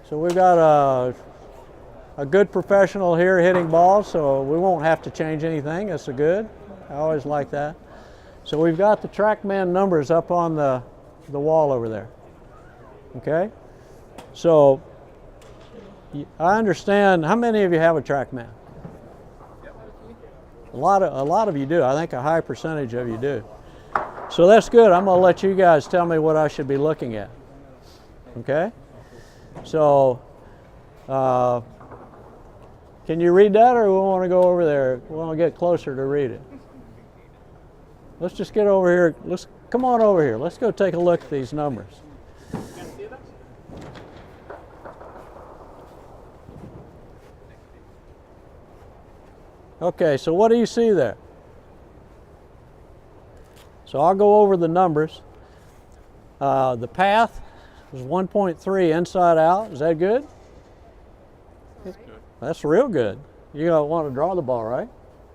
So we've got a good professional here hitting balls, so we won't have to change anything. That's a good. I always like that. So we've got the TrackMan numbers up on the wall over there. Okay? So I understand, how many of you have a TrackMan? A lot of you do. I think a high percentage of you do. So that's good. I'm going to let you guys tell me what I should be looking at. Okay? So can you read that, or we want to go over there? We want to get closer to read it. Let's just get over here. Come on over here. Let's go take a look at these numbers. Okay, so what do you see there? So I'll go over the numbers. The path is 1.3 inside out. Is that good? That's good. That's real good. You want to draw the ball, right?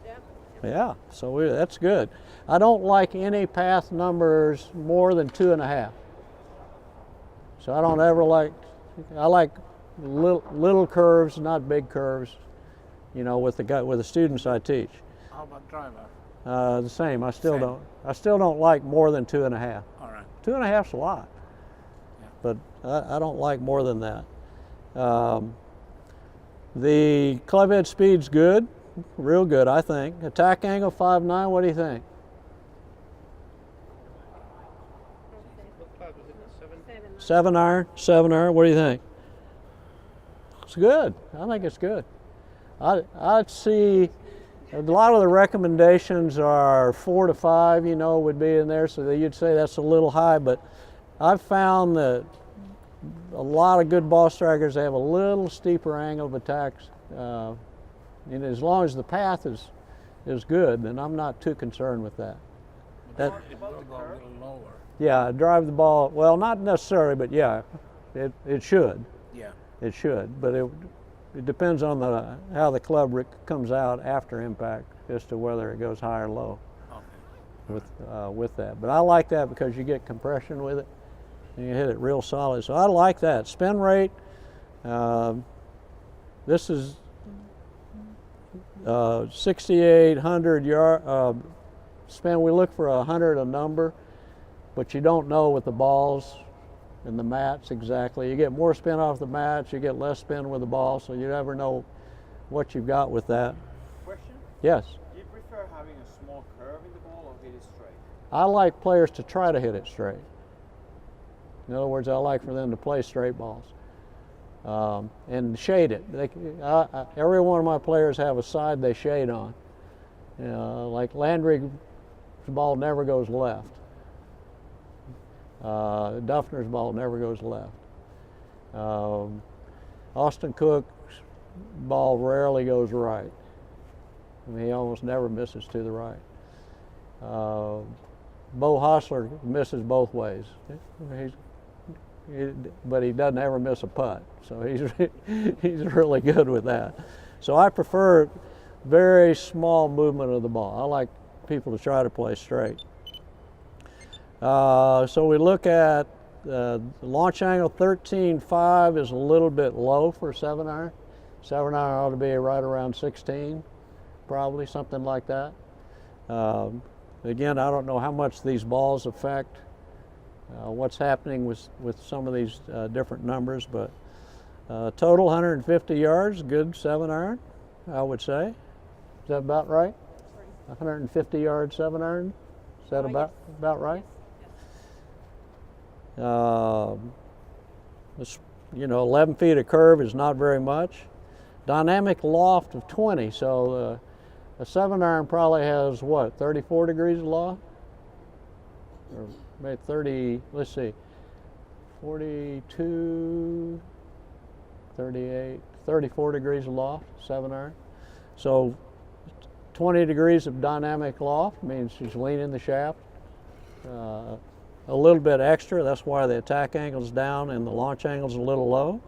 Yeah. Yeah, so that's good. I don't like any path numbers more than 2.5. So I don't ever I like little curves, not big curves, with the students I teach. How about driver? The same. I still don't like more than 2.5. All right. 2.5's a lot, Yeah. but I don't like more than that. The club head speed's good, real good, I think. Attack angle 5.9. What do you think? Seven iron. What do you think? It's good. I think it's good. I'd see a lot of the recommendations are 4 to 5, would be in there, so that you'd say that's a little high, but I've found that a lot of good ball strikers have a little steeper angle of attacks, and as long as the path is good, then I'm not too concerned with that. Yeah, drive the ball, well, not necessarily, but yeah, it should. Yeah. It should, but it depends on how the club comes out after impact as to whether it goes high or low. Okay. With that. But I like that because you get compression with it and you hit it real solid. So I like that. Spin rate, this is 6,800 yard spin. We look for 100 a number, but you don't know with the balls and the mats exactly. You get more spin off the mats, you get less spin with the ball, so you never know what you've got with that. Question? Yes? Do you prefer having a small curve in the ball or hit it straight? I like players to try to hit it straight. In other words, I like for them to play straight balls and shade it. Every one of my players have a side they shade on. Like Landry's ball never goes left. Duffner's ball never goes left. Austin Cook's ball rarely goes right. I mean, he almost never misses to the right. Bo Hostler misses both ways. But he doesn't ever miss a putt, so he's really good with that. So I prefer very small movement of the ball. I like people to try to play straight. So we look at the launch angle 13.5 is a little bit low for a 7-iron. 7-iron ought to be right around 16, probably something like that. Again, I don't know how much these balls affect what's happening with some of these different numbers, but total 150 yards, good 7-iron, I would say. Is that about right? 150 yard 7-iron. Is that about right? 11 feet of curve is not very much. Dynamic loft of 20, so a 7-iron probably has what, 34 degrees of loft? Or maybe 30, let's see, 42, 38, 34 degrees of loft, 7-iron. So 20 degrees of dynamic loft means she's leaning the shaft. A little bit extra, that's why the attack angle's down and the launch angle's a little low.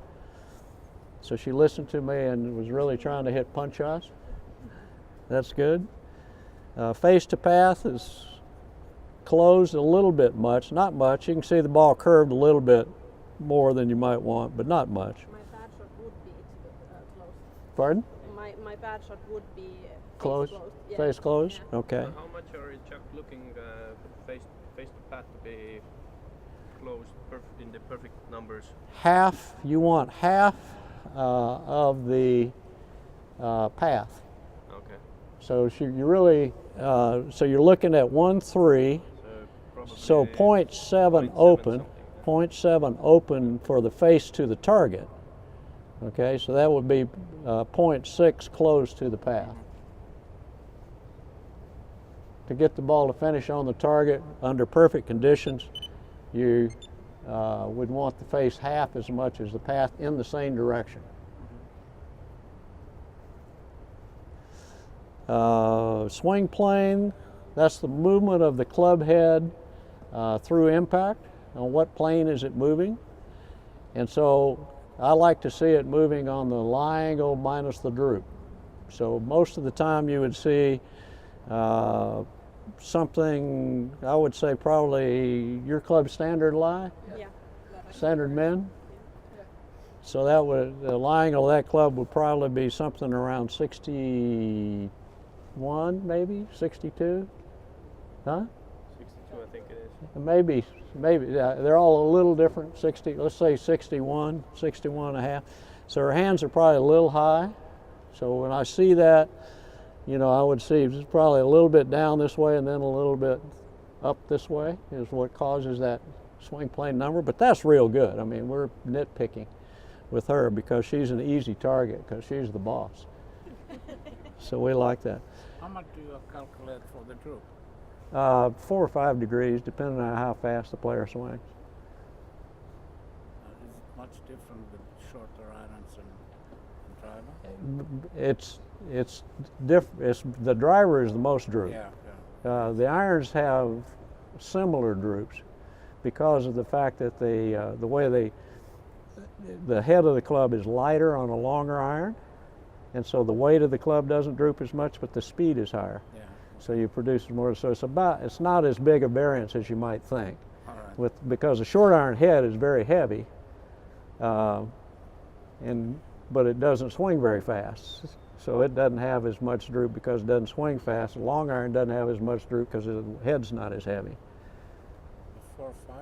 So she listened to me and was really trying to hit punch shots. That's good. Face to path is closed a little bit much, not much. You can see the ball curved a little bit more than you might want, but not much. My Pardon? My bad shot would be Closed? face closed. Yeah. Face closed? Yeah. Okay. How much are you just looking face to path to be closed in the perfect numbers? Half, you want half of the path. Okay. So you really, so you're looking at 1.3, Probably so 0.7 open, something, 0.7 open for the face to the target. Okay, so that would be 0.6 close to the path. To get the ball to finish on the target under perfect conditions, you would want the face half as much as the path in the same direction. Swing plane, that's the movement of the club head through impact. On what plane is it moving? And so I like to see it moving on the lie angle minus the droop. So most of the time you would see something, I would say probably your club standard lie, Yeah. standard men. So that would, the lie angle of that club would probably be something around 61, maybe 62, huh? 62, I think it is. Maybe they're all a little different. 60, let's say 61, 61 and a half. So her hands are probably a little high. So when I see that, you know, I would see it's probably a little bit down this way and then a little bit up this way is what causes that swing plane number. But that's real good. I mean, we're nitpicking with her because she's an easy target because she's the boss. So we like that. How much do you calculate for the droop? 4 or 5 degrees, depending on how fast the player swings. Is it much different with shorter irons and driver? It's different. The driver is the most droop. Yeah. The irons have similar droops because of the fact that the way the head of the club is lighter on a longer iron, and so the weight of the club doesn't droop as much, but the speed is higher. Yeah. So you produce more. So it's not as big a variance as you might think. All right. Because the short iron head is very heavy, but it doesn't swing very fast. So it doesn't have as much droop because it doesn't swing fast. The long iron doesn't have as much droop because the head's not as heavy. 4 or 5?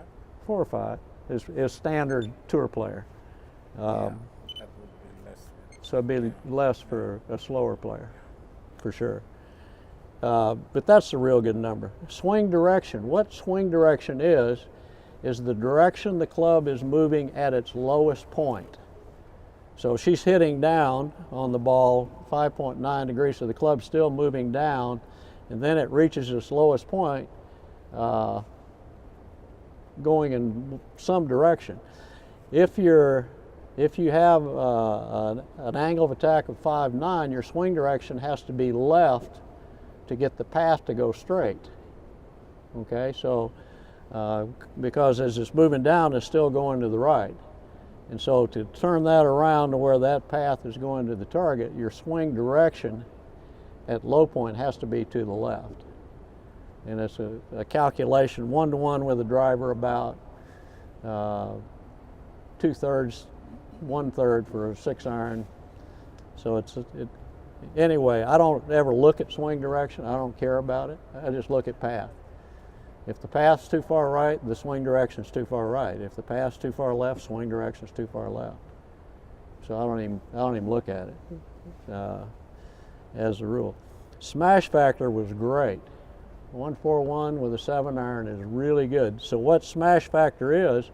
4 or 5 is standard tour player. Yeah, that would be less. So it'd be less for a slower player, for sure. But that's a real good number. Swing direction. What swing direction is the direction the club is moving at its lowest point. So she's hitting down on the ball 5.9 degrees, so the club's still moving down, and then it reaches its lowest point going in some direction. If you have an angle of attack of 5.9, your swing direction has to be left to get the path to go straight. Okay, so because as it's moving down, it's still going to the right. And so to turn that around to where that path is going to the target, your swing direction at low point has to be to the left. And it's a calculation 1-to-1 with the driver, about 2/3, 1/3 for a 6 iron. So anyway, I don't ever look at swing direction. I don't care about it. I just look at path. If the path's too far right, the swing direction's too far right. If the path's too far left, swing direction's too far left. So I don't even look at it as a rule. Smash factor was great. 141 with a 7 iron is really good. So what smash factor is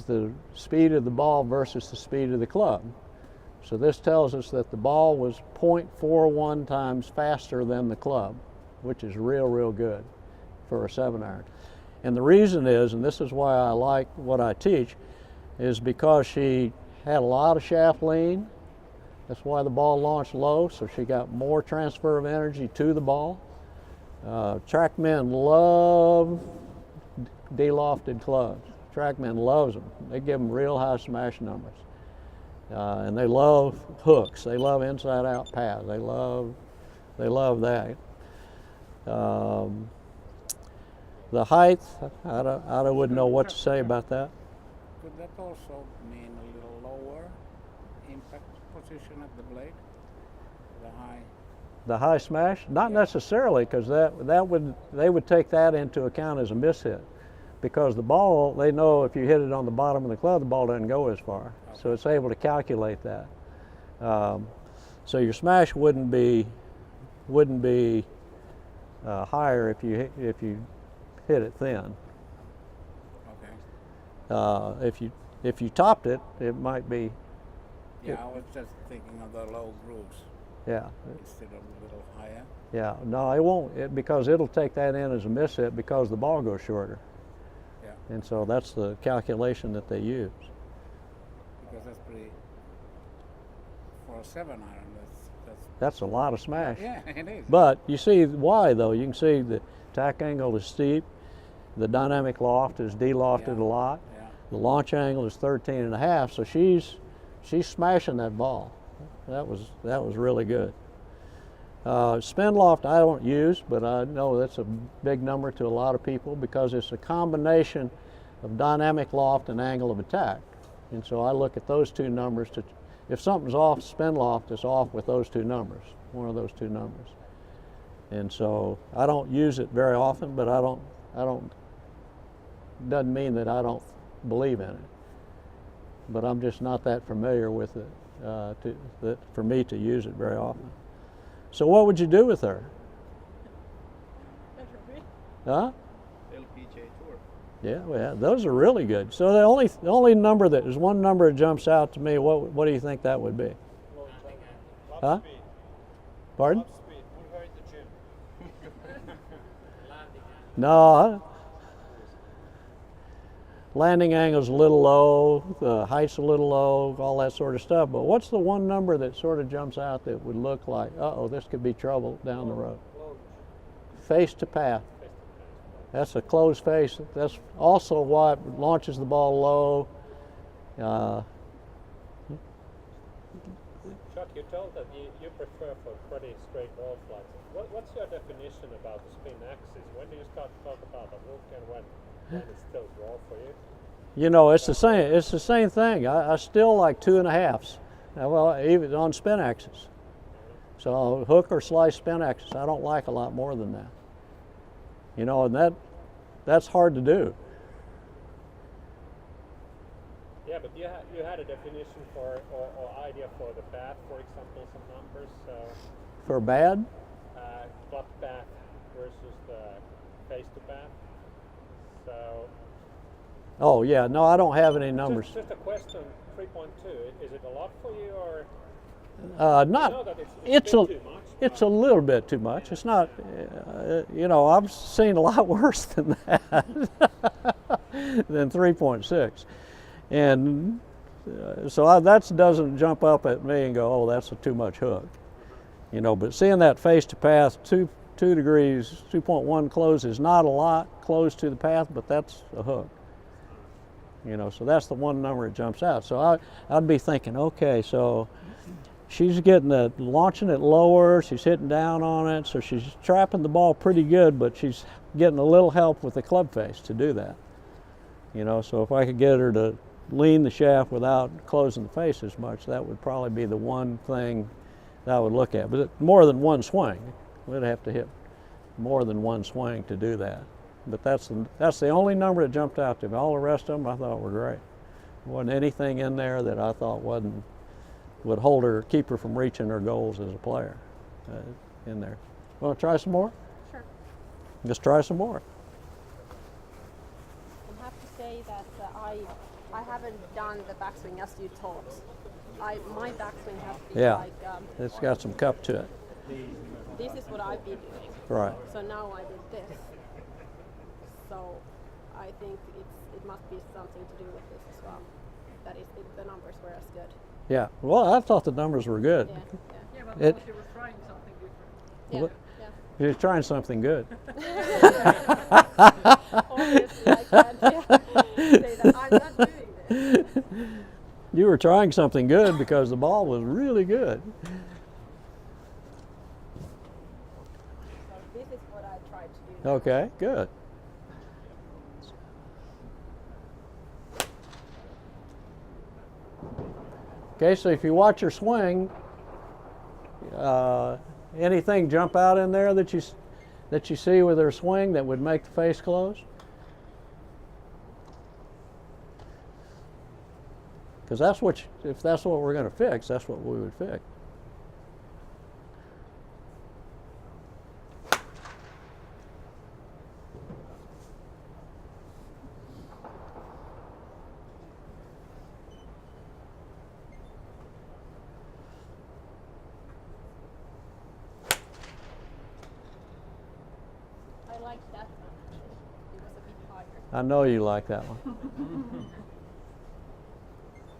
the speed of the ball versus the speed of the club. So this tells us that the ball was 0.41 times faster than the club, which is real good for a 7 iron. And the reason is, and this is why I like what I teach, is because she had a lot of shaft lean. That's why the ball launched low, so she got more transfer of energy to the ball. Trackmen love de-lofted clubs. Trackmen loves them. They give them real high smash numbers. And they love hooks. They love inside-out paths. They love that. The height, I wouldn't know what to say about that. Could that also mean a little lower impact position of the blade? The high. The high smash? Not Yeah. necessarily, because they would take that into account as a miss hit, because the ball, they know if you hit it on the bottom of the club, the ball doesn't go as far. So it's able to calculate that. So your smash wouldn't be higher if you hit it thin. Okay. If you topped it, it might be. Yeah, I was just thinking of the low grooves Yeah. instead of a little higher. Yeah, no, it won't, because it'll take that in as a miss hit because the ball goes shorter. Yeah. And so that's the calculation that they use. Because that's pretty. For a 7-iron, that's. That's a lot of smash. Yeah, it is. But you see why, though. You can see the attack angle is steep, the dynamic loft is de-lofted Yeah. a lot, Yeah. the launch angle is 13.5, so she's smashing that ball. That was really good. Spin loft I don't use, but I know that's a big number to a lot of people because it's a combination of dynamic loft and angle of attack. And so I look at those two numbers to, if something's off spin loft, it's off with those two numbers, one of those two numbers. And so I don't use it very often, but I don't, doesn't mean that I don't believe in it. But I'm just not that familiar with it for me to use it very often. So what would you do with her? Huh? LPGA Tour. Yeah, well, those are really good. So the only number that is one number that jumps out to me. What do you think that would be? Club Huh? speed. Pardon? Club speed. Put her in the gym. No. Landing angle's a little low, the height's a little low, all that sort of stuff. But what's the one number that sort of jumps out that would look like, uh-oh, this could be trouble down the road? Face to path. That's a closed face. That's also what launches the ball low. Chuck, you told that you prefer for pretty straight ball flights. What's your definition about the spin axis? When do you start to talk about the hook and when it's still raw for you? You know, it's the same. It's the same thing. I still like 2.5s. Well, even on spin axis. So hook or slice spin axis, I don't like a lot more than that. You know, and that's hard to do. Yeah, but you had a definition for or idea for the path, for example, some numbers. For bad? Club path versus the face to path. So. Oh yeah, no, I don't have any numbers. Just a question. 3.2. Is it a lot for you, or? Not. I know that It's a a. bit too much. It's a little bit too much. It's not. You know, I've seen a lot worse than that. Than 3.6, and so that doesn't jump up at me and go, oh, that's a too much hook. You know, but seeing that face to path 2 degrees, 2.1 close is not a lot close to the path, but that's a hook. You know, so that's the one number that jumps out. So I'd be thinking, okay, so she's launching it lower, she's hitting down on it, so she's trapping the ball pretty good, but she's getting a little help with the club face to do that. You know, so if I could get her to lean the shaft without closing the face as much, that would probably be the one thing that I would look at. But more than one swing, we'd have to hit more than one swing to do that. But that's the only number that jumped out to me. All the rest of them I thought were great. There wasn't anything in there that I thought would hold her, keep her from reaching her goals as a player in there. Want to try some more? Sure. Just try some more. I have to say that I haven't done the backswing as you taught. My backswing has been Yeah. like It's got some cup to it. this is what I've been doing. Right. So now I did this. So I think it must be something to do with this as well. That is the numbers were as good. Yeah. Well, I thought the numbers were good. Yeah. Yeah, but It- she was trying something different. Yeah. What- Yeah. She was trying something good. Obviously, I can't say that I'm not doing this. You were trying something good because the ball was really good. So this is what I tried to do. Okay, good. Okay, so if you watch her swing, anything jump out in there that you see with her swing that would make the face close? Because that's what if that's what we're going to fix, that's what we would fix. I like that one. It was a bit higher. I know you like that one.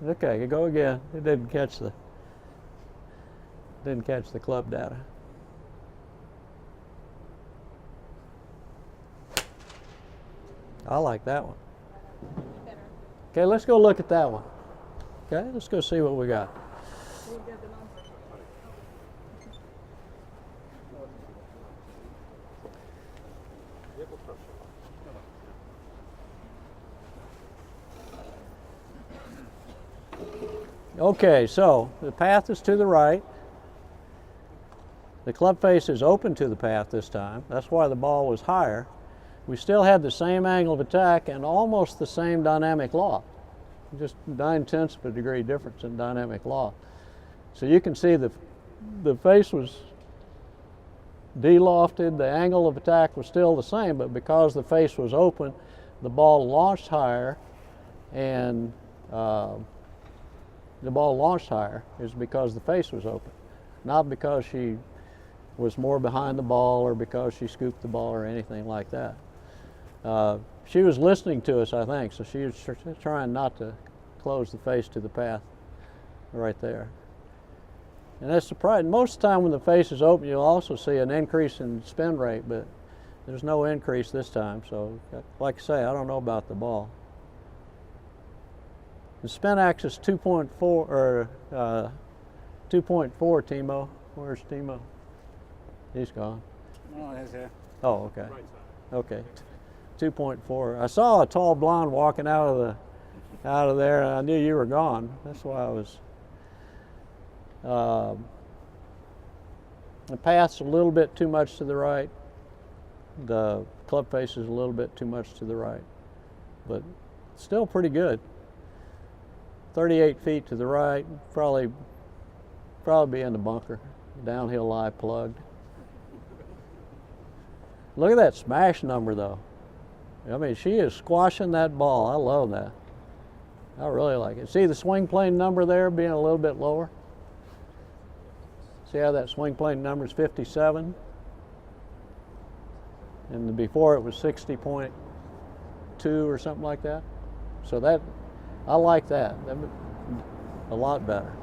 Okay, go again. It didn't catch the club data. I like that one. Better. Okay, let's go look at that one. Okay, let's go see what we got. We'll get the number. Okay, so the path is to the right. The club face is open to the path this time. That's why the ball was higher. We still had the same angle of attack and almost the same dynamic loft. Just 9/10 of a degree difference in dynamic loft. So you can see the face was de-lofted, the angle of attack was still the same, but because the face was open, the ball launched higher, and the ball launched higher is because the face was open, not because she was more behind the ball or because she scooped the ball or anything like that. She was listening to us, I think, so she was trying not to close the face to the path right there. And that's surprising. Most of the time when the face is open, you'll also see an increase in spin rate, but there's no increase this time. So, like I say, I don't know about the ball. The spin axis 2.4 or 2.4. Timo, where's Timo? He's gone. No, it's here. Oh, okay. Okay, 2.4. I saw a tall blonde walking out of there, and I knew you were gone. That's why I was. The path's a little bit too much to the right. The club face is a little bit too much to the right, but still pretty good. 38 feet to the right, probably be in the bunker. Downhill lie plugged. Look at that smash number though. I mean, she is squashing that ball. I love that. I really like it. See the swing plane number there being a little bit lower? See how that swing plane number is 57? And before it was 60.2 or something like that. So that, I like that. That a lot better.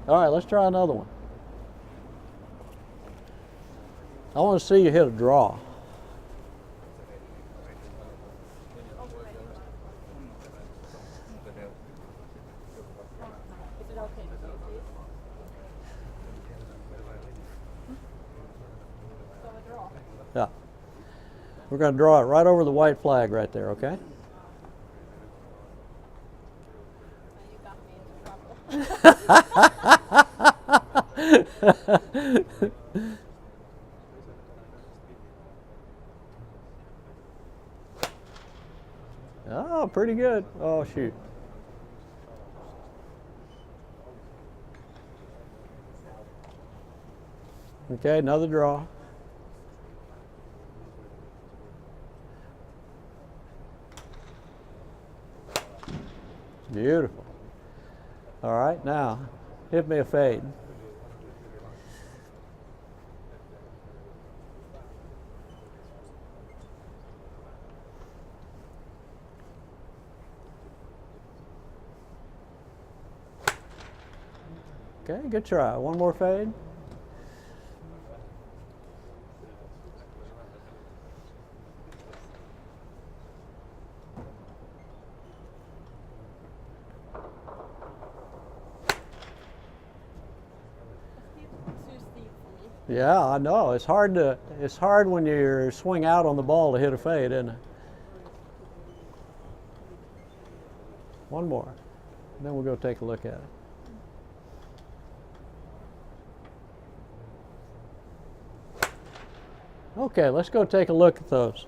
All right, let's try another one. I want to see you hit a draw. Is it okay to do this? So a draw. Yeah. We're going to draw it right over the white flag right there, okay? You got me into trouble. Oh, pretty good. Oh, shoot. Okay, another draw. Beautiful. All right, now hit me a fade. Okay, good try. One more fade. Too steep for me. Yeah, I know. It's hard when you swing out on the ball to hit a fade, isn't it? One more. then we'll go take a look at it. Okay, let's go take a look at those.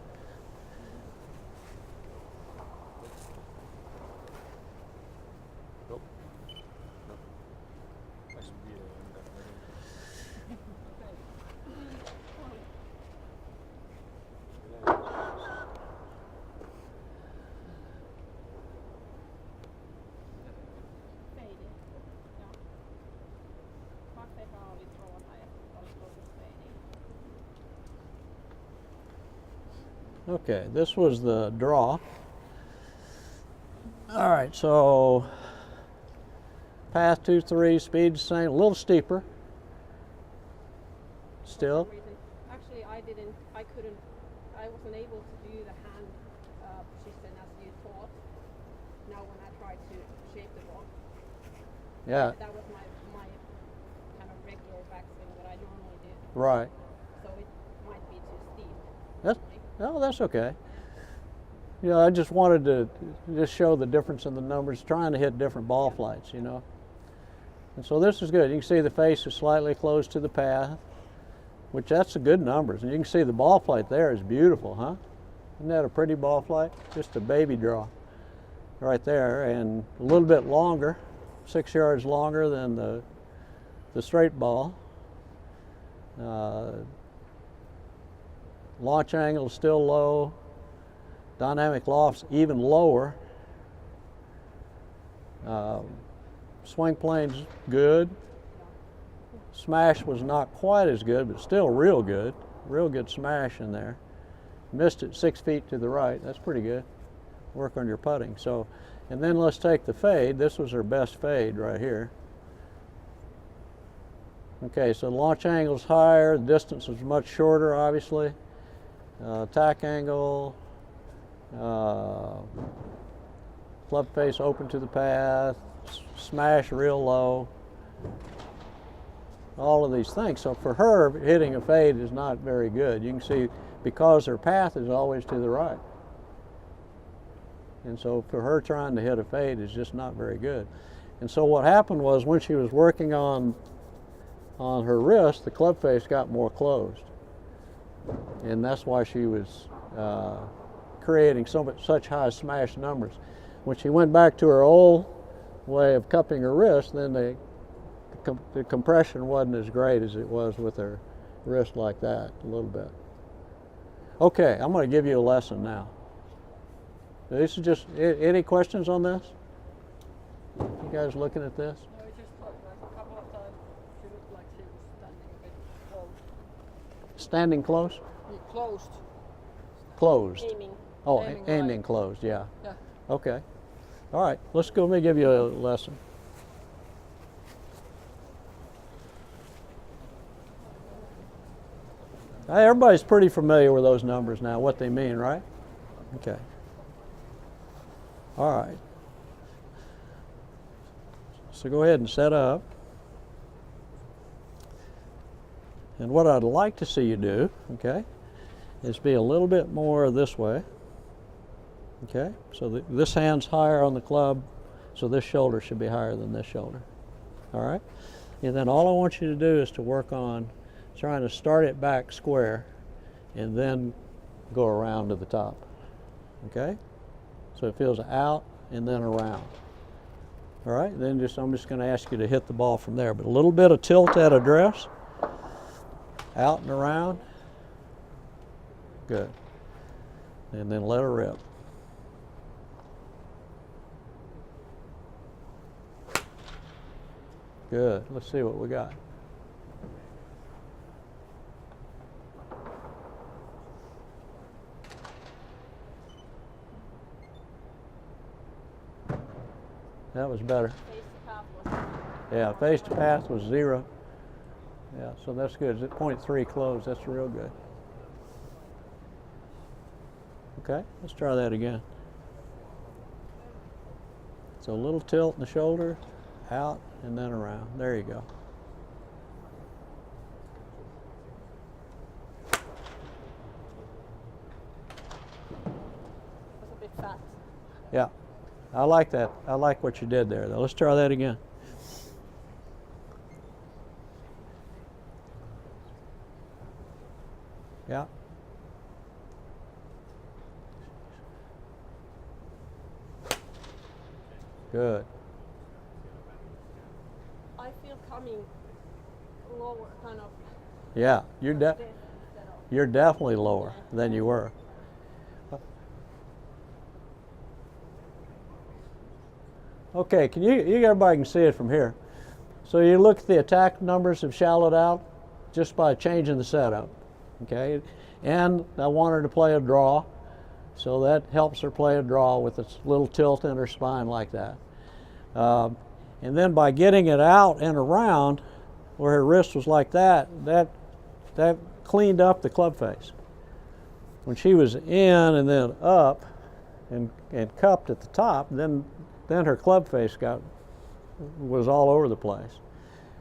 Faded. Ja. Bakteekka oli trådar ja olisiko se fading. Okay, this was the draw. All right, so path 2-3, speed the same, a little steeper. Still. For some reason, actually, I wasn't able to do the hand position as you taught. Now when I tried to shape the ball, Yeah, that was my kind of regular backswing that I normally do. right. So it might be too steep. That's, oh, that's okay. You know, I just wanted to just show the difference in the numbers, trying to hit different ball flights, you know. And so this is good. You can see the face is slightly close to the path, which that's a good numbers. And you can see the ball flight there is beautiful, huh? Isn't that a pretty ball flight? Just a baby draw right there, and a little bit longer, 6 yards longer than the straight ball. Launch angle is still low. Dynamic loft's even lower. Swing plane's good. Smash was not quite as good, but still real good. Real good smash in there. Missed it 6 feet to the right. That's pretty good. Work on your putting. So, and then let's take the fade. This was her best fade right here. Okay, so the launch angle's higher. The distance is much shorter, obviously. Attack angle. Club face open to the path. Smash real low. All of these things. So for her, hitting a fade is not very good. You can see because her path is always to the right. And so for her trying to hit a fade is just not very good. And so what happened was when she was working on her wrist, the club face got more closed. And that's why she was creating such high smash numbers. When she went back to her old way of cupping her wrist, then the compression wasn't as great as it was with her wrist like that, a little bit. Okay, I'm going to give you a lesson now. This is just, any questions on this? You guys looking at this? No, it just looked like a couple of times she looked like she was standing a bit close. Standing close? Closed. Closed. Aiming. Oh, Aiming aiming right. closed, yeah. Yeah. Okay. All right, let's go, let me give you a lesson. Everybody's pretty familiar with those numbers now, what they mean, right? Okay. All right. So go ahead and set up. And what I'd like to see you do, okay, is be a little bit more this way. Okay, so this hand's higher on the club, so this shoulder should be higher than this shoulder. All right? And then all I want you to do is to work on trying to start it back square and then go around to the top. Okay? So it feels out and then around. All right? Then I'm just going to ask you to hit the ball from there. But a little bit of tilt at address. Out and around. Good. And then let her rip. Good. Let's see what we got. That was better. Face to path was Yeah, face to path was 0. Yeah, so that's good. It's at 0.3 close. That's real good. Okay, let's try that again. So a little tilt in the shoulder, out and then around. There you go. a bit fat. Yeah. I like that. I like what you did there, though. Let's try that again. Yeah. Good. I feel coming lower, kind of. Yeah, you're like this instead of. you're definitely lower than you were. Okay, everybody can see it from here. So you look at the attack numbers have shallowed out just by changing the setup. Okay, and I want her to play a draw, so that helps her play a draw with a little tilt in her spine like that. And then by getting it out and around where her wrist was like that cleaned up the club face. When she was in and then up and cupped at the top, then her club face was all over the place.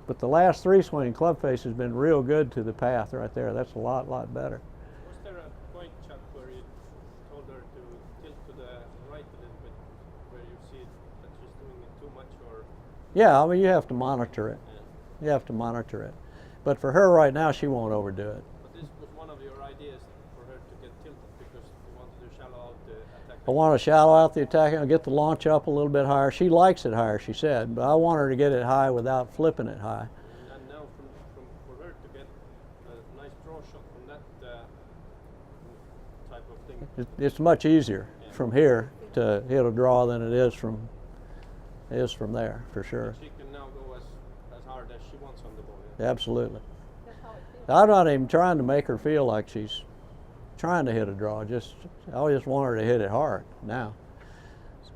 But the last 3 swing club face has been real good to the path right there. That's a lot better. Was there a point, Chuck, where you told her to tilt to the right a little bit, where you see that she's doing it too much, or? Yeah, I mean, you have to monitor it. You have to monitor it. But for her right now, she won't overdo it. But this was one of your ideas for her to get tilted because you wanted to shallow out the attack. I want to shallow out the attack and get the launch up a little bit higher. She likes it higher, she said, but I want her to get it high without flipping it high. And now for her to get a nice draw shot from that type of thing. It's much easier from here to hit a draw than it is from there, for sure. She can now go as hard as she wants on the ball. Yeah? Absolutely. That's how it feels. I'm not even trying to make her feel like she's trying to hit a draw. I just want her to hit it hard now.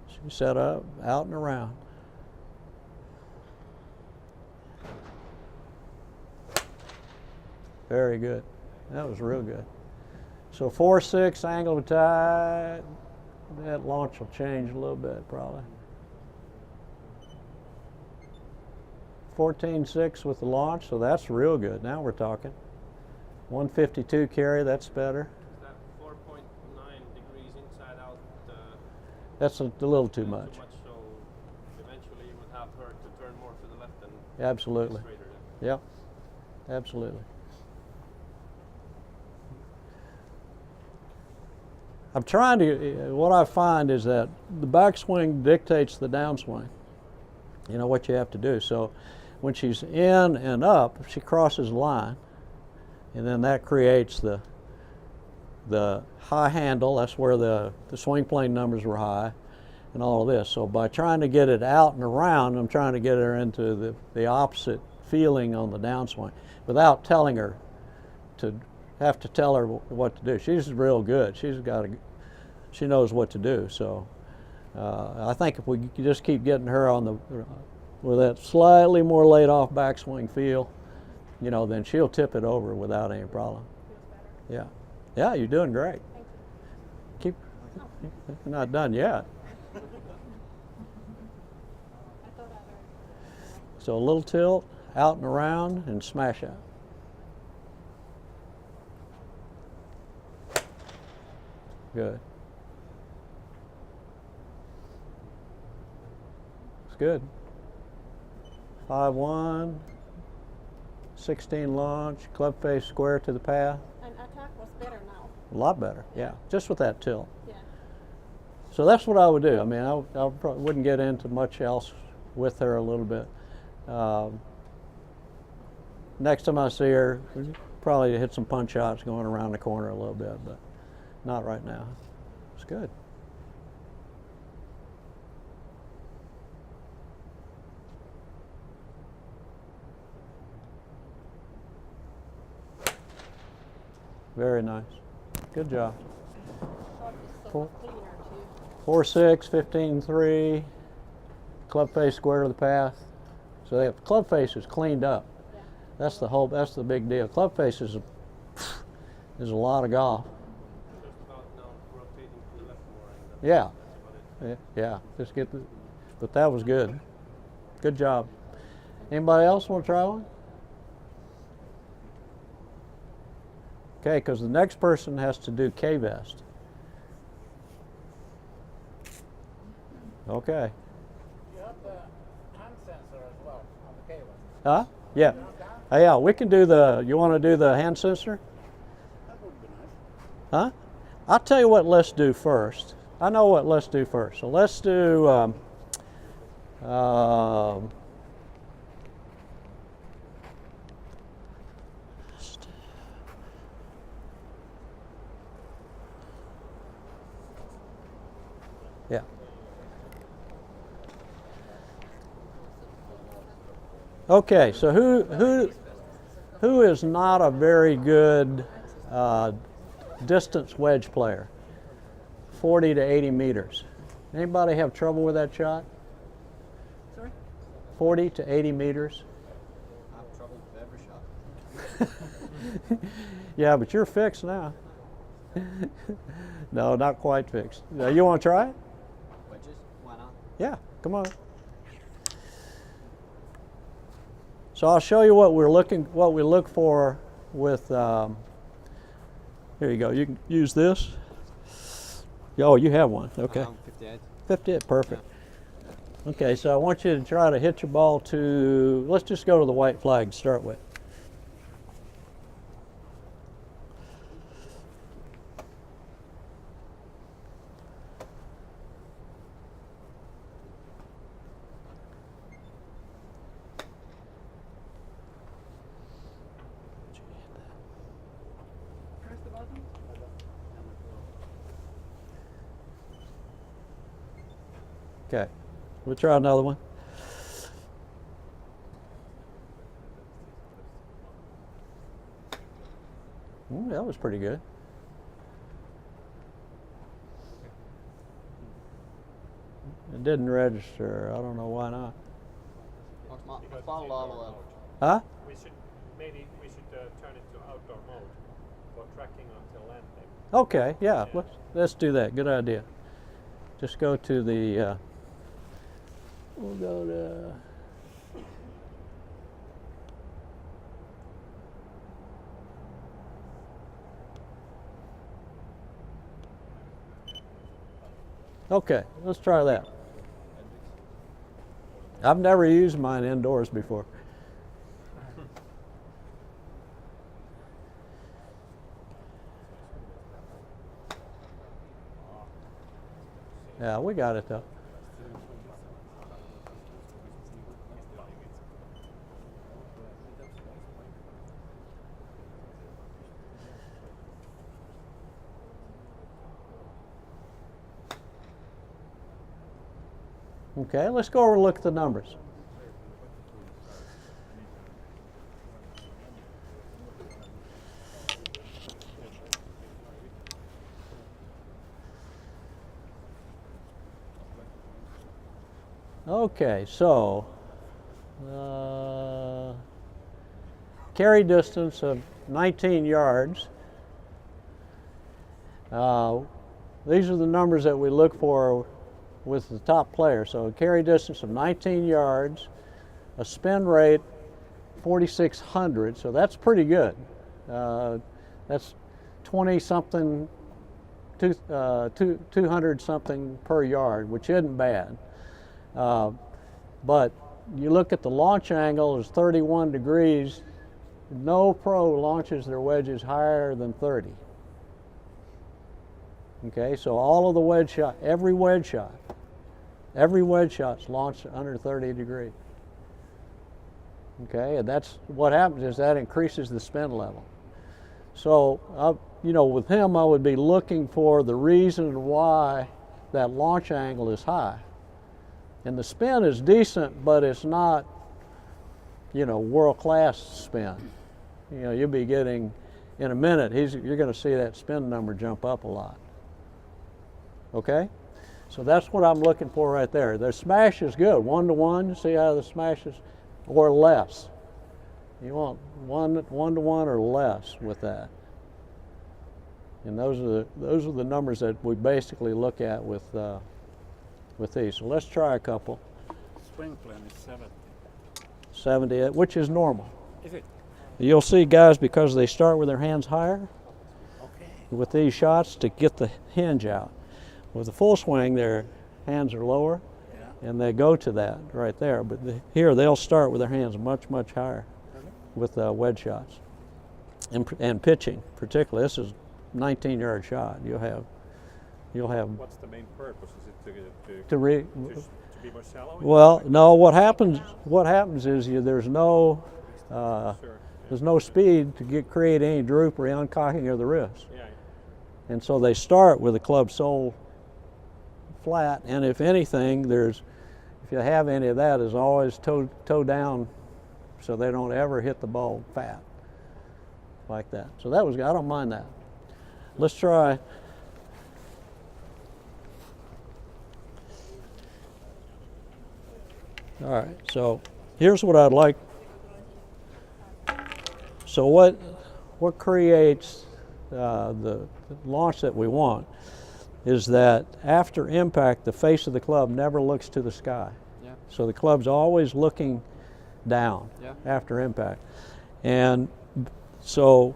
She's set up, out and around. Very good. That was real good. So 4-6 angle of attack. That launch will change a little bit probably. 14-6 with the launch, so that's real good. Now we're talking. 152 carry, that's better. Is that 4.9 degrees inside out? That's a little too much. So eventually you would have her to turn more to the left and Absolutely. straighter then. Yep. Absolutely. I'm trying to, what I find is that the backswing dictates the downswing. You know what you have to do. So when she's in and up, she crosses the line, and then that creates the high handle. That's where the swing plane numbers were high and all of this. So by trying to get it out and around, I'm trying to get her into the opposite feeling on the downswing without telling her to have to tell her what to do. She's real good. She knows what to do. So I think if we just keep getting her on with that slightly more laid off backswing feel, you know, then she'll tip it over without any problem. Feels better. Yeah, you're doing great. Thank you. You're not done yet. I thought I heard. So a little tilt, out and around, and smash out. Good. It's good. 5-1, 16 launch, club face square to the path. And attack was better now. A lot better, yeah, just with that tilt. Yeah. So that's what I would do. I mean, I probably wouldn't get into much else with her a little bit. Next time I see her, probably hit some punch shots going around the corner a little bit, but not right now. It's good. Very nice. Good job. Shot is so Four. much cleaner too. 4-6, 15-3, club face square to the path. So the club face is cleaned up. Yeah. That's the big deal. Club face is a lot of golf. Just about now rotating to the left more. And Yeah. that's about it. Yeah, just but that was good. Good job. Anybody else want to try one? Okay, because the next person has to do K-vest. Okay. You have the hand sensor as well on the cable. Huh? Yeah. Yeah, we can do the, you want to do the hand sensor? That would be nice. Huh? I'll tell you what let's do first. I know what let's do first. So let's do, yeah. Okay, so who is not a very good distance wedge player? 40 to 80 meters. Anybody have trouble with that shot? Sorry? 40 to 80 meters. I have trouble with every shot. Yeah, but you're fixed now. No, not quite fixed. You want to try it? Wedges? Why not? Yeah, come on. So I'll show you what we look for with. Here you go. You can use this. Oh, you have one. Okay. 58. 58, perfect. Okay, so I want you to try to hit your ball to. Let's just go to the white flag to start with. Press the button. Okay, we'll try another one. Ooh, that was pretty good. It didn't register. I don't know why not. Because Follow it's all indoor the way. mode. Huh? Maybe we should turn it to outdoor mode for tracking until landing. Okay, yeah, Yeah. let's do that. Good idea. Just go to the, we'll go to, okay, let's try that. I've never used mine indoors before. Yeah, we got it though. Okay, let's go over and look at the numbers. Okay, so carry distance of 19 yards. These are the numbers that we look for with the top player. So a carry distance of 19 yards, a spin rate 4,600, so that's pretty good. That's 20 something, 200 something per yard, which isn't bad. But you look at the launch angle is 31 degrees. No pro launches their wedges higher than 30. Okay, so all of the wedge shot, every wedge shot's launched under 30 degrees. Okay, and that's what happens is that increases the spin level. So, you know, with him, I would be looking for the reason why that launch angle is high. And the spin is decent, but it's not, you know, world-class spin. You know, you'll be getting, in a minute, you're going to see that spin number jump up a lot. Okay? So that's what I'm looking for right there. The smash is good, 1-to-1. See how the smash is, or less. You want 1-to-1 or less with that. And those are the numbers that we basically look at with these. So let's try a couple. Swing plan is 70. 70, which is normal. Is it? You'll see guys, because they start with their hands higher Okay. with these shots to get the hinge out. With the full swing, their hands are lower and they go to that right there. But here they'll start with their hands much, much higher with wedge shots. And pitching, particularly, this is 19-yard shot. You'll have. What's the main purpose? Is it To re, to be more shallow? well, no. What happens? What happens is there's no speed to create any droop or uncocking of the wrist. Yeah. And so they start with the club sole flat, and if anything, if you have any of that, is always toe down, so they don't ever hit the ball fat like that. So that was, I don't mind that. Let's try. All right, so here's what I'd like. So what creates the launch that we want is that after impact, the face of the club never looks to the sky. Yeah. So the club's always looking down after impact. And so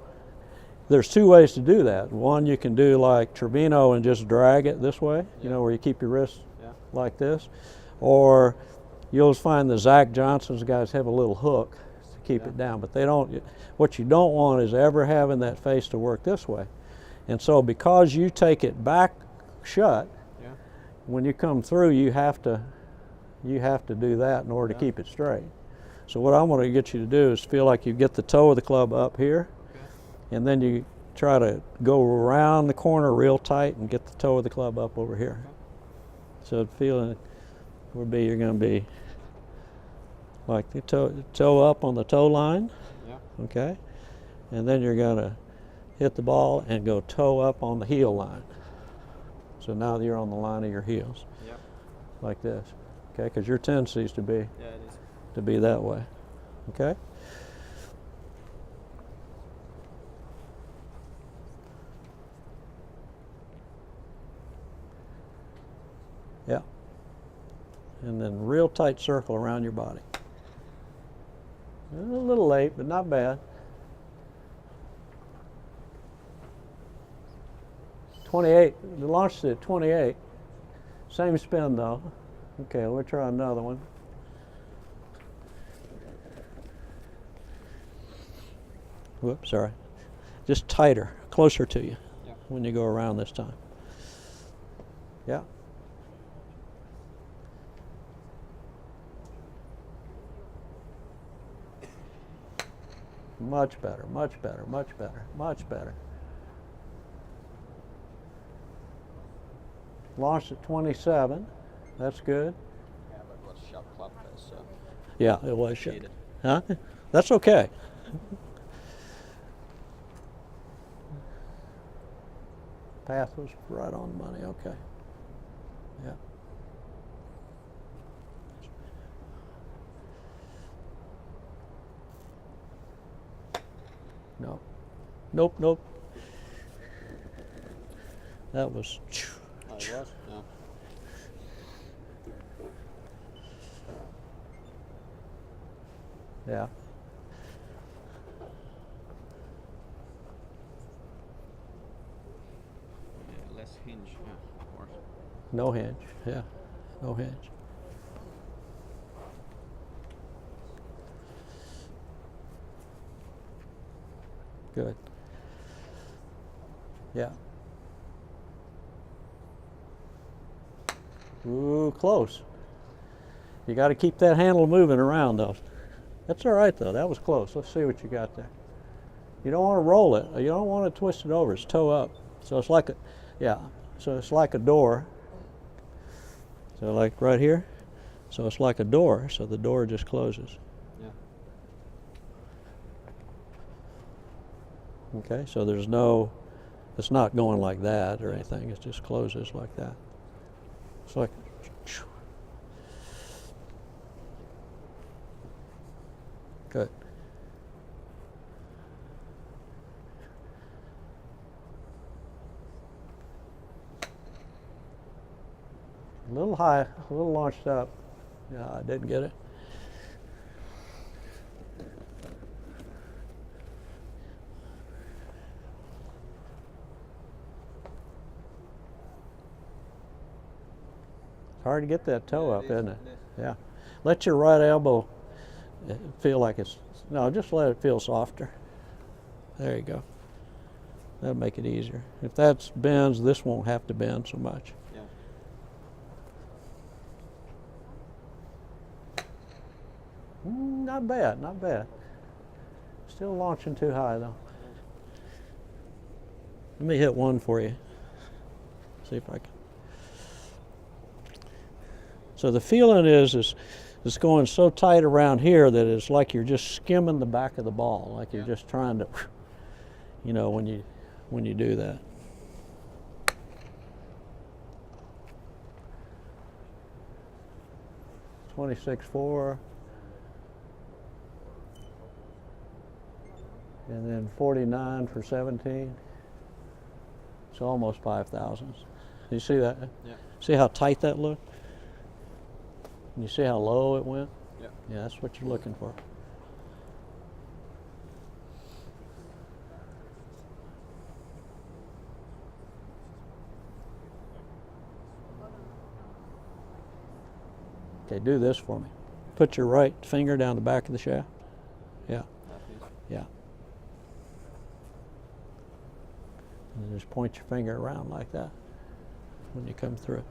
there's two ways to do that. One, you can do like Trevino and just drag it this way, you know, where you keep your wrist like this. Or you'll find the Zach Johnson's guys have a little hook to keep it down, but they don't. What you don't want is ever having that face to work this way. And so because you take it back shut, when you come through, you have to do that in order to keep it straight. So what I want to get you to do is feel like you get the toe of the club up here, and then you try to go around the corner real tight and get the toe of the club up over here. So feeling would be, you're going to be like the toe up on the toe line, okay? And then you're going to hit the ball and go toe up on the heel line. So now you're on the line of your heels, like this, okay? Because your tendency is to be that way, okay? Yeah. And then real tight circle around your body. A little late, but not bad. 28, launched it at 28. Same spin though. Okay, we'll try another one. Whoops, sorry. Just tighter, closer to you when you go around this time. Yeah. Much better, much better, much better, much better. Launched at 27. That's good. Yeah, but it was shut club face, so. Yeah, it was shut. Huh? That's okay. Path was right on the money. Okay. Yeah. No. Nope, nope. That was. Oh, it was? No. Yeah. Less hinge, of course. No hinge. Yeah. No hinge. Good. Yeah. Ooh, close. You got to keep that handle moving around though. That's all right though. That was close. Let's see what you got there. You don't want to roll it. You don't want to twist it over. It's toe up. So it's like so it's like a door. So like right here. So it's like a door. So the door just closes. Okay, so there's no, it's not going like that or anything, it just closes like that. It's like, good. A little high, a little launched up. Yeah, I didn't get it. It's hard to get that toe Yeah, up, it is, isn't it? it is. Yeah. Let your right elbow feel like it's, no, just let it feel softer. There you go. That'll make it easier. If that bends, this won't have to bend so much. Yeah. Not bad, not bad. Still launching too high though. Let me hit one for you. See if I can. So the feeling is it's going so tight around here that it's like you're just skimming the back of the ball, like you're just trying to, you know, when you do that. .26.4, and then 49 for 17. So almost 5 thousandths. You see that? Yeah. See how tight that looked? And you see how low it went? Yeah. Yeah, that's what you're looking for. Okay, do this for me. Put your right finger down the back of the shaft. Yeah, yeah. And just point your finger around like that when you come through.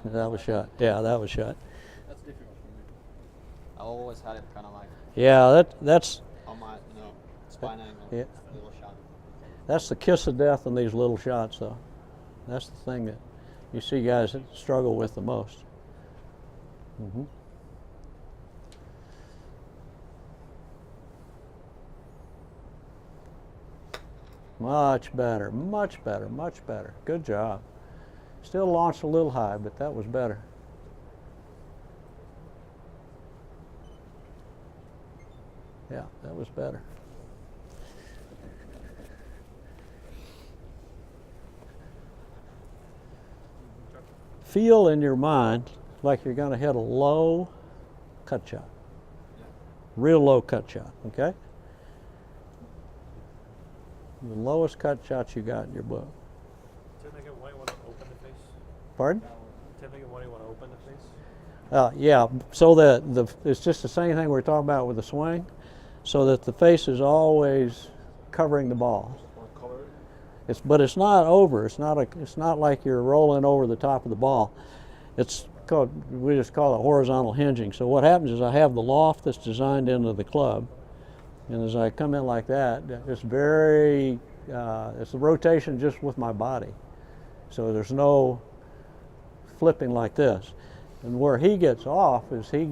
That was shot. Yeah, that was shot. That's difficult for me. I always had it kind of like Yeah, that's on my, spine angle. Yeah. Little shot. That's the kiss of death in these little shots, though. That's the thing that you see guys that struggle with the most. Mm-hmm. Much better, much better, much better. Good job. Still launched a little high, but that was better. Yeah, that was better. Feel in your mind like you're going to hit a low cut shot. Real low cut shot, okay? The lowest cut shot you got in your book. Typically, why you want to open the face? Pardon? Typically, why you want to open the face? Yeah, so that it's just the same thing we're talking about with the swing, so that the face is always covering the ball. Or cover it? But it's not over. It's not like you're rolling over the top of the ball. It's called, we just call it horizontal hinging. So what happens is I have the loft that's designed into the club, and as I come in like that, it's very it's the rotation just with my body. So there's no flipping like this. And where he gets off is he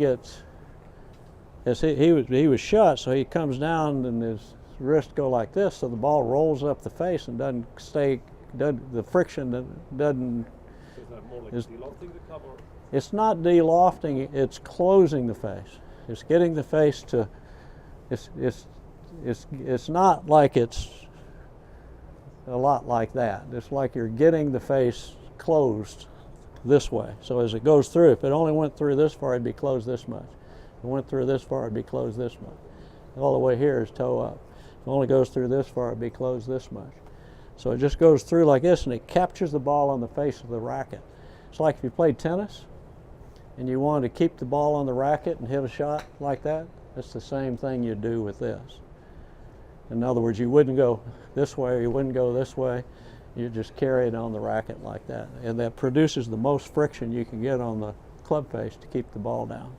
was shut, so he comes down and his wrist go like this, so the ball rolls up the face and the friction doesn't. So is that more like delofting the cover? It's not delofting, it's closing the face. It's getting the face to, it's not like it's a lot like that. It's like you're getting the face closed this way. So as it goes through, if it only went through this far, it'd be closed this much. If it went through this far, it'd be closed this much. All the way here is toe up. If it only goes through this far, it'd be closed this much. So it just goes through like this, and it captures the ball on the face of the racket. It's like if you played tennis and you wanted to keep the ball on the racket and hit a shot like that, it's the same thing you do with this. In other words, you wouldn't go this way or you wouldn't go this way. You just carry it on the racket like that. And that produces the most friction you can get on the club face to keep the ball down.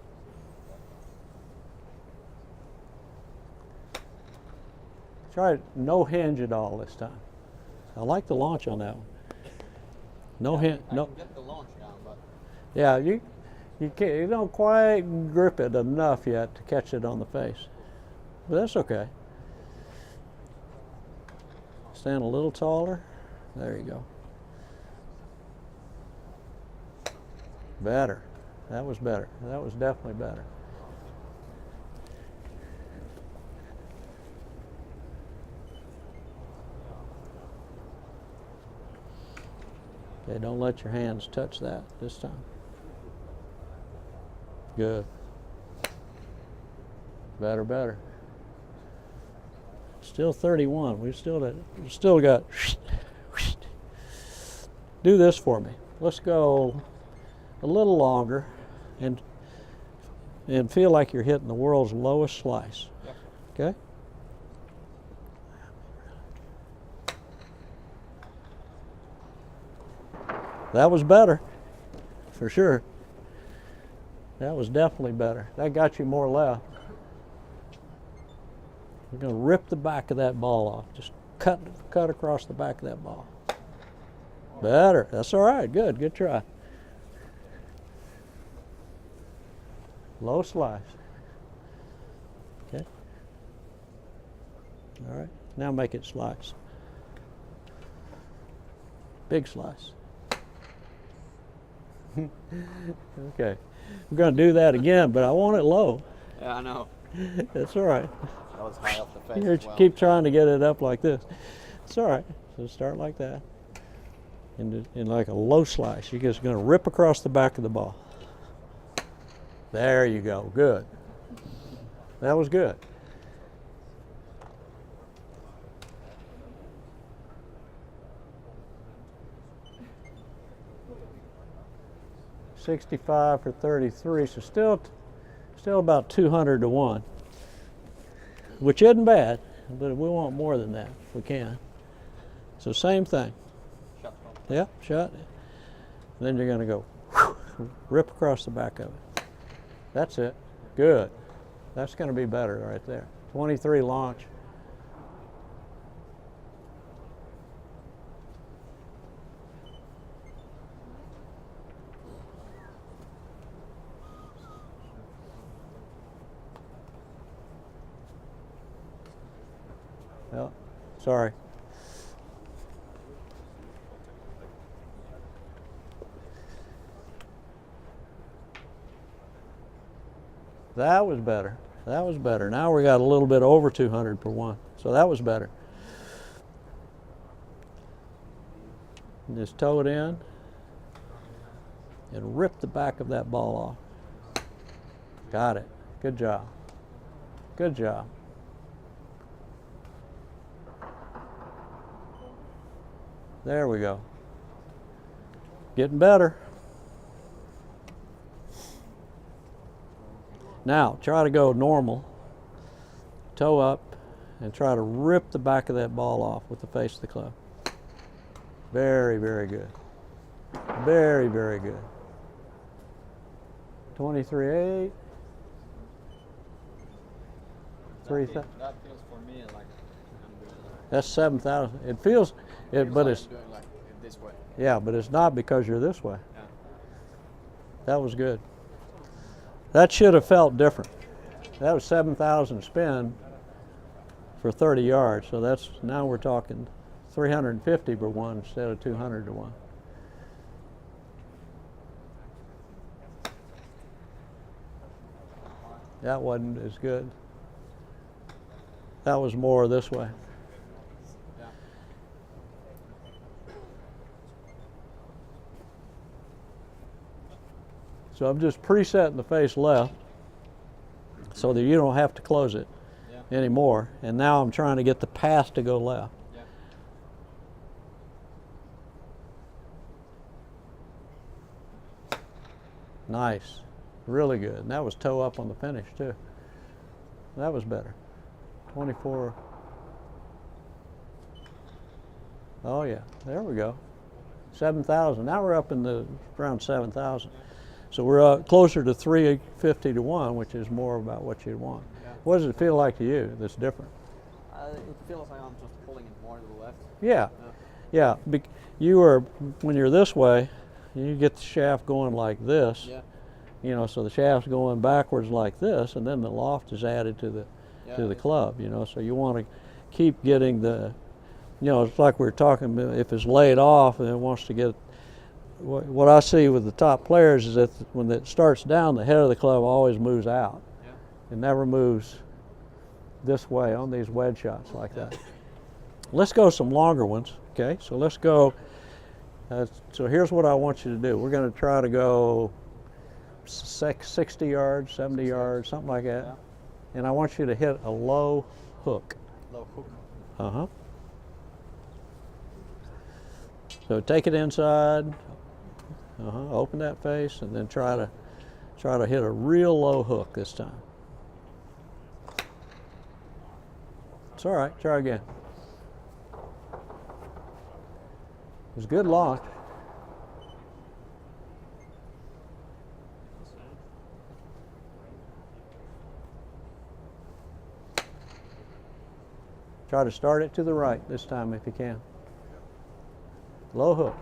Try no hinge at all this time. I like the launch on that one. No hinge. No. I can get the launch down, but Yeah, you don't quite grip it enough yet to catch it on the face, but that's okay. Stand a little taller. There you go. Better. That was better. That was definitely better. Okay, don't let your hands touch that this time. Good. Better, better. Still Still 31. We've still got. Do this for me. Let's go a little longer and feel like you're hitting the world's lowest slice. Yep. Okay? That was better, for sure. That was definitely better. That got you more left. We're going to rip the back of that ball off. Just cut across the back of that ball. Better. That's all right. Good try. Low slice. Okay. All right. Now make it slice. Big slice. Okay. We're going to do that again, but I want it low. Yeah, I know. That's all right. That was high up the face You as well. keep trying to get it up like this. It's all right. So start like that. In like a low slice. You're just going to rip across the back of the ball. There you go. Good. That was good. $65 for 33, so still about 200 to 1, which isn't bad, but we want more than that if we can. So same thing. Shot. Yeah, shot. Then you're going to go whew, rip across the back of it. That's it. Good. That's going to be better right there. 23 launch. Oh, sorry. That was better. That was better. Now we got a little bit over 200 per 1. So that was better. Just toe it in and rip the back of that ball off. Got it. Good job. Good job. There we go. Getting better. Now, try to go normal, toe up, and try to rip the back of that ball off with the face of the club. Very, very good. Very, very good. 23.8. That feels for me like I'm doing That's 7,000. It feels, but it's, doing like this way. yeah, but it's not because you're this way. Yeah. That was good. That should have felt different. That was 7,000 spin for 30 yards. So that's, now we're talking 350 per 1 instead of 200 to 1. That wasn't as good. That was more this way. Yeah. So I'm just presetting the face left so that you don't have to close it Yeah. anymore. And now I'm trying to get the pass to go left. Yeah. Nice. Really good. And that was toe up on the finish too. That was better. 24. Oh yeah, there we go. 7,000. Now we're up in the around 7,000. So we're closer to 350 to 1, which is more about what you'd want. Yeah. What does it feel like to you that's different? It feels like I'm just pulling it more to the left. Yeah, yeah. You are, when you're this way, you get the shaft going like this. Yeah. You know, so the shaft's going backwards like this, and then the loft is added to the club. You know, so you want to keep getting the, you know, it's like we were talking. If it's laid off and it wants to get, what I see with the top players is that when it starts down, the head of the club always moves out. Yeah. It never moves this way on these wedge shots like that. Let's go some longer ones. Okay, so let's go. So here's what I want you to do. We're going to try to go 60 yards, 70 yards, something like that. Yeah. And I want you to hit a low hook. Low hook. Uh-huh. So take it inside. Uh-huh. Open that face and then try to hit a real low hook this time. It's all right. Try again. It was a good launch. Try to start it to the right this time if you can. Low hook.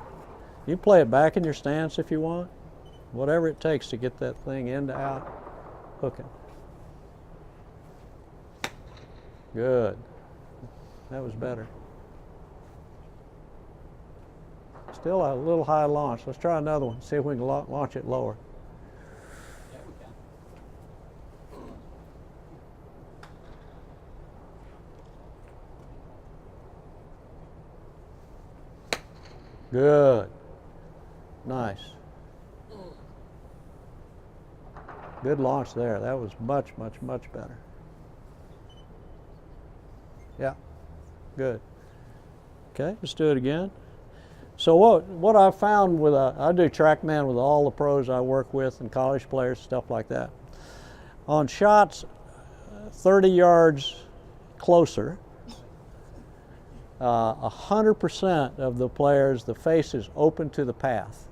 You can play it back in your stance if you want. Whatever it takes to get that thing in to out, hooking. Good. That was better. Still a little high launch. Let's try another one. See if we can launch it lower. Yeah, we can. Good. Nice. Good launch there. That was much, much, much better. Yeah. Good. Okay, let's do it again. So what I found with I do TrackMan with all the pros I work with and college players, stuff like that. On shots 30 yards closer, 100% of the players, the face is open to the path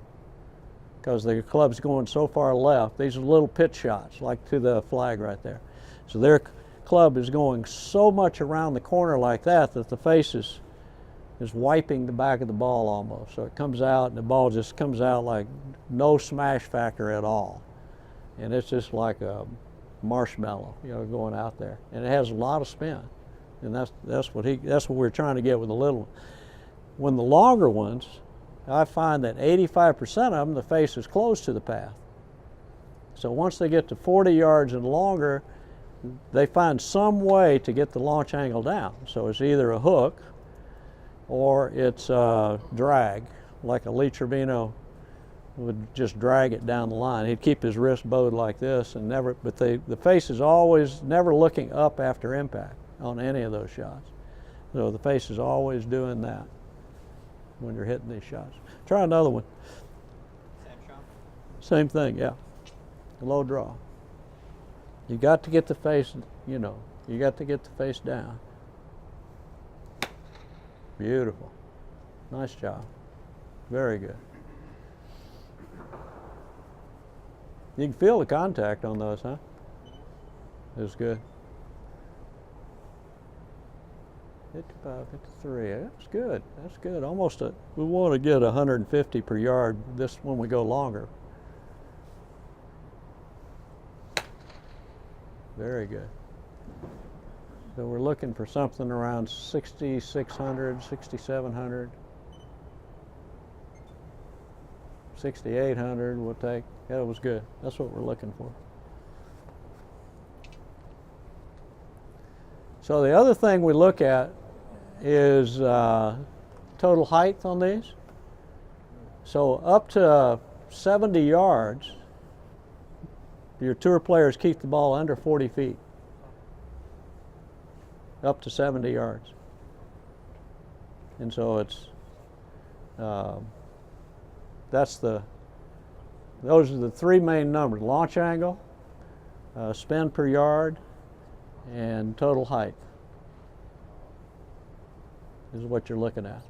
because the club's going so far left. These are little pitch shots, like to the flag right there. So their club is going so much around the corner like that that the face is wiping the back of the ball almost. So it comes out and the ball just comes out like no smash factor at all. And it's just like a marshmallow, you know, going out there. And it has a lot of spin. And that's what we're trying to get with the little one. When the longer ones, I find that 85% of them, the face is close to the path. So once they get to 40 yards and longer, they find some way to get the launch angle down. So it's either a hook or it's a drag, like a Lee Trevino would just drag it down the line. He'd keep his wrist bowed like this and never, but the face is always never looking up after impact on any of those shots. So the face is always doing that when you're hitting these shots. Try another one. Same shot? Same thing, yeah. Low draw. You got to get the face, you know, you got to get the face down. Beautiful. Nice job. Very good. You can feel the contact on those, huh? It was good. 55, 53. That's good. That's good. Almost we want to get 150 per yard this when we go longer. Very good. So we're looking for something around 6,600, 6,700, 6,800 we'll take. Yeah, it was good. That's what we're looking for. So the other thing we look at is total height on these. So up to 70 yards, your tour players keep the ball under 40 feet. Up to 70 yards. And so it's, those are the three main numbers: launch angle, spin per yard, and total height is what you're looking at.